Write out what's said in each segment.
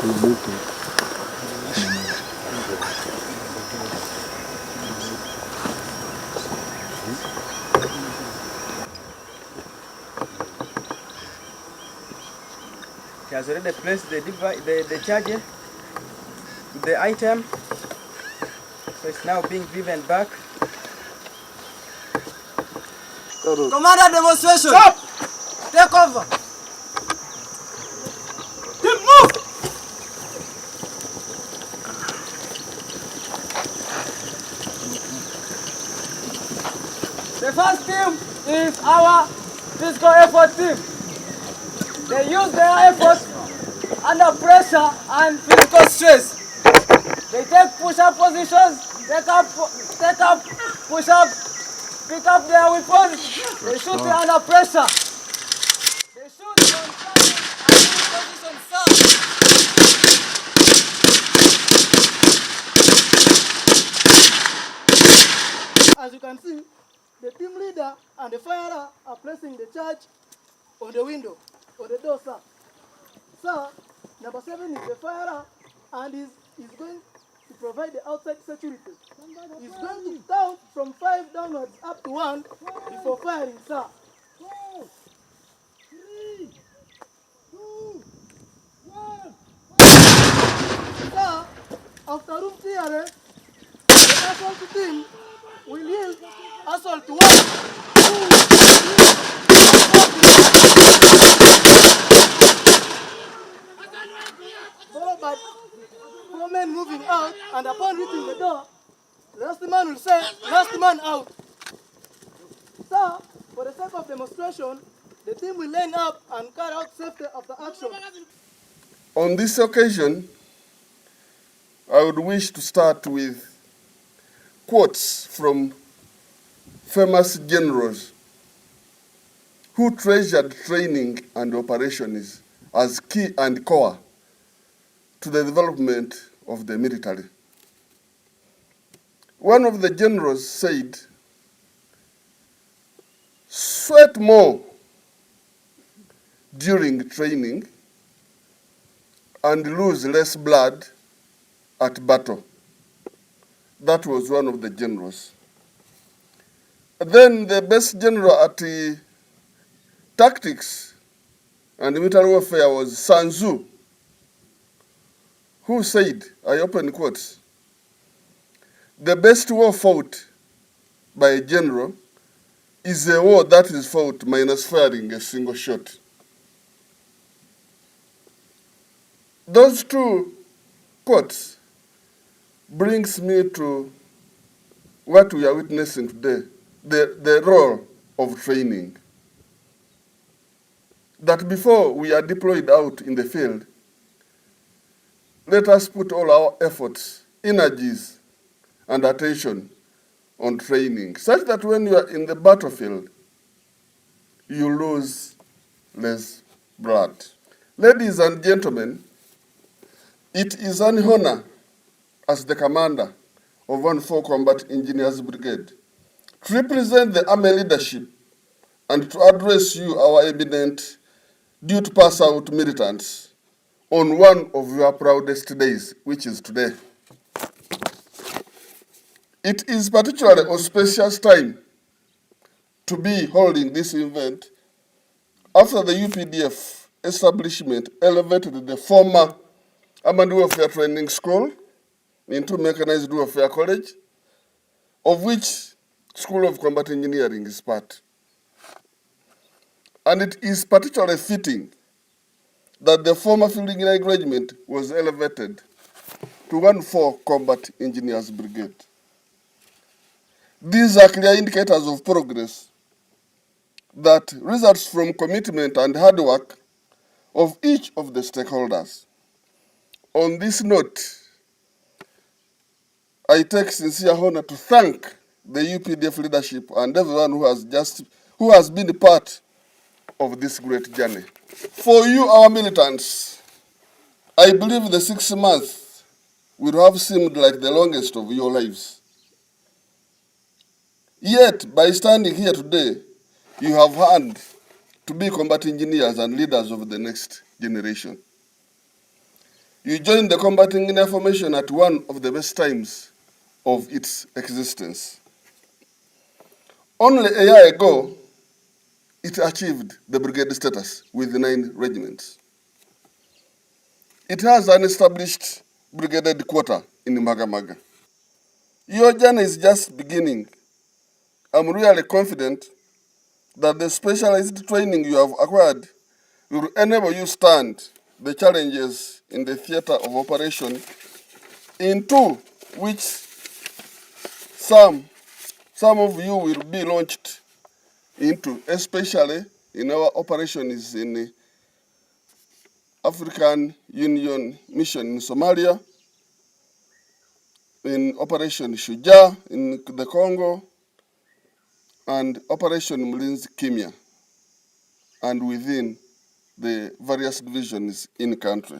He has already placed the charger with the item, so it's now being driven back. Commander, demonstration! Stop! Take over! Team, move! The first team is our physical effort team. They use their effort under pressure and physical stress. They take push-up positions, take up push-ups, pick up their weapons. They shoot under pressure. They shoot on target and in position, sir. As you can see, the team leader and the firer are placing the charge on the window, on the door, sir. Sir, number 7 is the firer and is going to provide the outside security. He's going to count from 5 downwards up to 1 before firing, sir. 4, 3, 2, 1. Sir, after room clearance, the assault team will yield assault to 1, 2, 3, 4, followed by 4 men moving out, and upon reaching the door, the last man will say, last man out. Sir, for the sake of demonstration, the team will line up and carry out safety of the action. On this occasion, I would wish to start with quotes from famous generals who treasured training and operations as key and core to the development of the military. One of the generals said, "Sweat more during training and lose less blood at battle." That was one of the generals. Then the best general at tactics and military warfare was Sun Tzu, who said, I open quotes, "The best war fought by a general is a war that is fought minus firing a single shot." Those two quotes brings me to what we are witnessing today, the role of training. That before we are deployed out in the field, let us put all our efforts, energies, and attention on training, such that when you are in the battlefield, you lose less blood. Ladies and gentlemen, it is an honor as the commander of 1-4 Combat Engineers Brigade to represent the Army leadership and to address you, our eminent due-to-pass-out militants, on one of your proudest days, which is today. It is particularly an auspicious time to be holding this event after the UPDF establishment elevated the former Armed Warfare Training School into Mechanized Warfare College, of which School of Combat Engineering is part. And it is particularly fitting that the former Field Engineering Regiment was elevated to 1-4 Combat Engineers Brigade. These are clear indicators of progress that results from commitment and hard work of each of the stakeholders. On this note, I take sincere honor to thank the UPDF leadership and everyone who has been a part of this great journey. For you, our militants, I believe the 6 months would have seemed like the longest of your lives. Yet, by standing here today, you have earned to be combat engineers and leaders of the next generation. You joined the Combat Engineering Formation at one of the best times of its existence. Only a year ago, it achieved the brigade status with 9 regiments. It has an established brigade headquarters in Magamaga. Your journey is just beginning. I'm really confident that the specialized training you have acquired will enable you stand the challenges in the theater of operation, into which some of you will be launched into, especially in our operations in the African Union Mission in Somalia, in Operation Shujaa in the Congo, and Operation Mlinzi Kimia, and within the various divisions in country.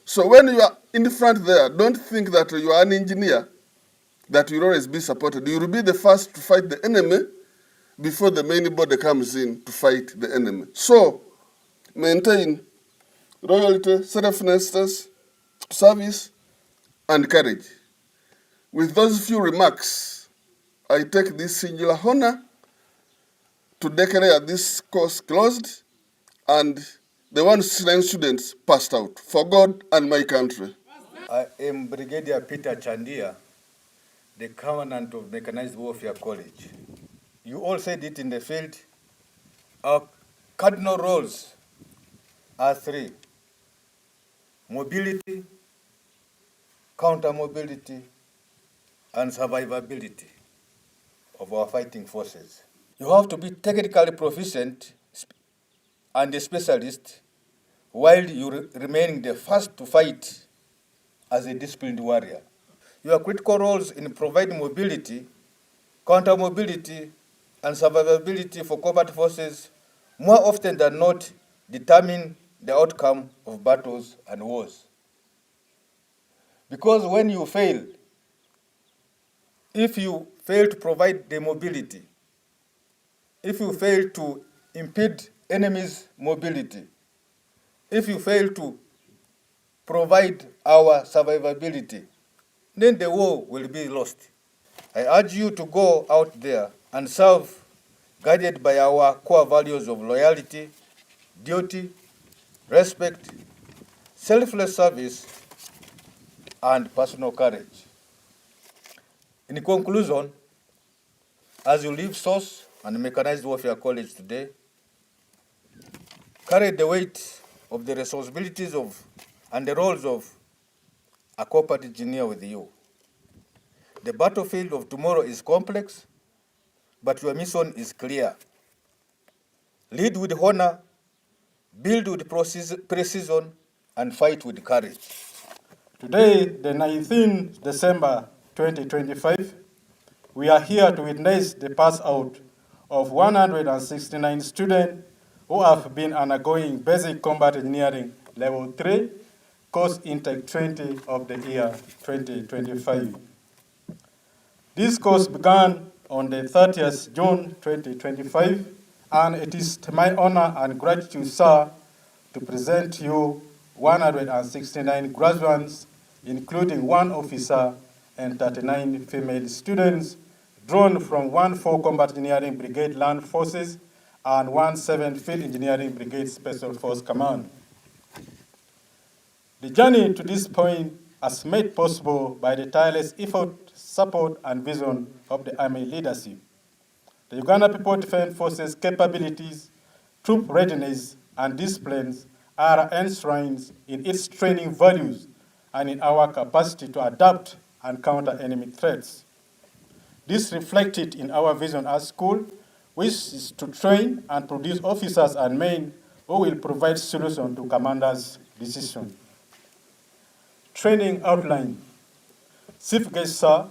So when you are in front there, don't think that you are an engineer, that you will always be supported. You will be the first to fight the enemy before the main body comes in to fight the enemy. So maintain loyalty, selflessness, service, and courage. With those few remarks, I take this singular honor to declare this course closed and the 169 students passed out for God and my country. I am Brigadier Peter Chandia, the Commandant of Mechanized Warfare College. You all said it in the field. Our cardinal roles are 3: mobility, counter-mobility, and survivability of our fighting forces. You have to be technically proficient and a specialist, while you remain the first to fight as a disciplined warrior. Your critical roles in providing mobility, counter-mobility, and survivability for combat forces more often than not determine the outcome of battles and wars. Because when you fail, if you fail to provide the mobility, if you fail to impede enemy's mobility, if you fail to provide our survivability, then the war will be lost. I urge you to go out there and serve, guided by our core values of loyalty, duty, respect, selfless service, and personal courage. In conclusion, as you leave SOCE and Mechanized Warfare College today, carry the weight of the responsibilities of and the roles of a combat engineer with you. The battlefield of tomorrow is complex, but your mission is clear. Lead with honor, build with precision, and fight with courage. Today, the 19th December 2025, we are here to witness the pass out of 169 students who have been undergoing basic combat engineering level 3 course intake 20 of the year 2025. This course began on the 30th June 2025, and it is to my honor and gratitude, sir, to present to you 169 graduates, including 1 officer and 39 female students, drawn from 14 Combat Engineering Brigade Land Forces and 17 Field Engineering Brigade Special Force Command. The journey to this point is made possible by the tireless effort, support, and vision of the Army leadership. The Uganda People Defense Forces capabilities, troop readiness, and disciplines are enshrined in its training values and in our capacity to adapt and counter enemy threats. This reflected in our vision as school, which is to train and produce officers and men who will provide solutions to commanders' decisions. Training outline. Chief Guest, sir,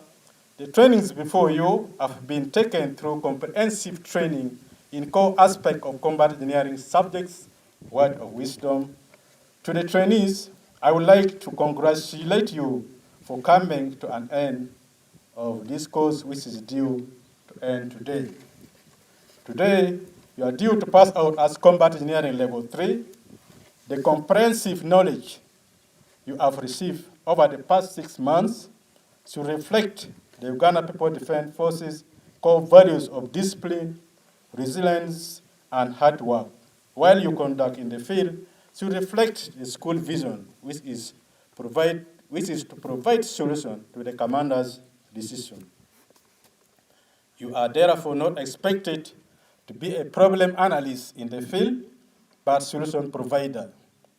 the trainings before you have been taken through comprehensive training in core aspects of combat engineering subjects, word of wisdom. To the trainees, I would like to congratulate you for coming to an end of this course, which is due to end today. Today, you are due to pass out as Combat Engineering Level 3. The comprehensive knowledge you have received over the past 6 months to reflect the Uganda People Defense Forces core values of discipline, resilience, and hard work, while you conduct in the field to reflect the school vision, which is to provide solution to the commander's decision. You are therefore not expected to be a problem analyst in the field, but solution provider,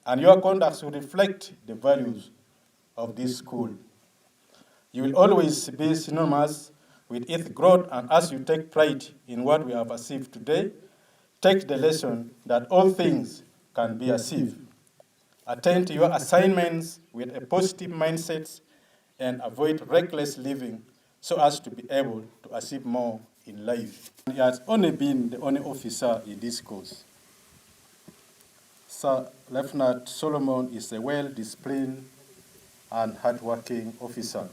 and your conduct should reflect the values of this school. You will always be synonymous with its growth, and as you take pride in what we have achieved today, take the lesson that all things can be achieved. Attend to your assignments with a positive mindset and avoid reckless living so as to be able to achieve more in life. He has only been the only officer in this course. Sir Lieutenant Solomon is a well-disciplined and hard-working officer.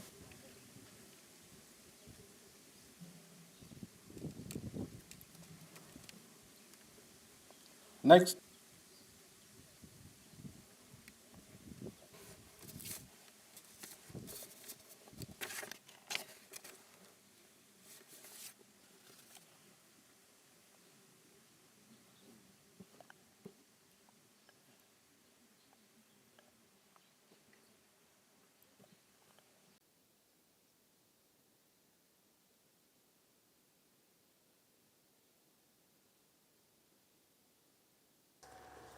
Next.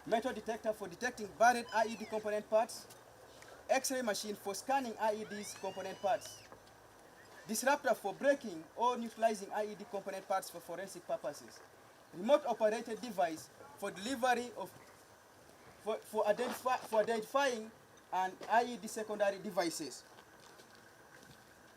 Metal detector for detecting buried IED component parts, X-ray machine for scanning IED's component parts, disruptor for breaking or neutralizing IED component parts for forensic purposes, remote operated device for delivery of for identifying and IED secondary devices.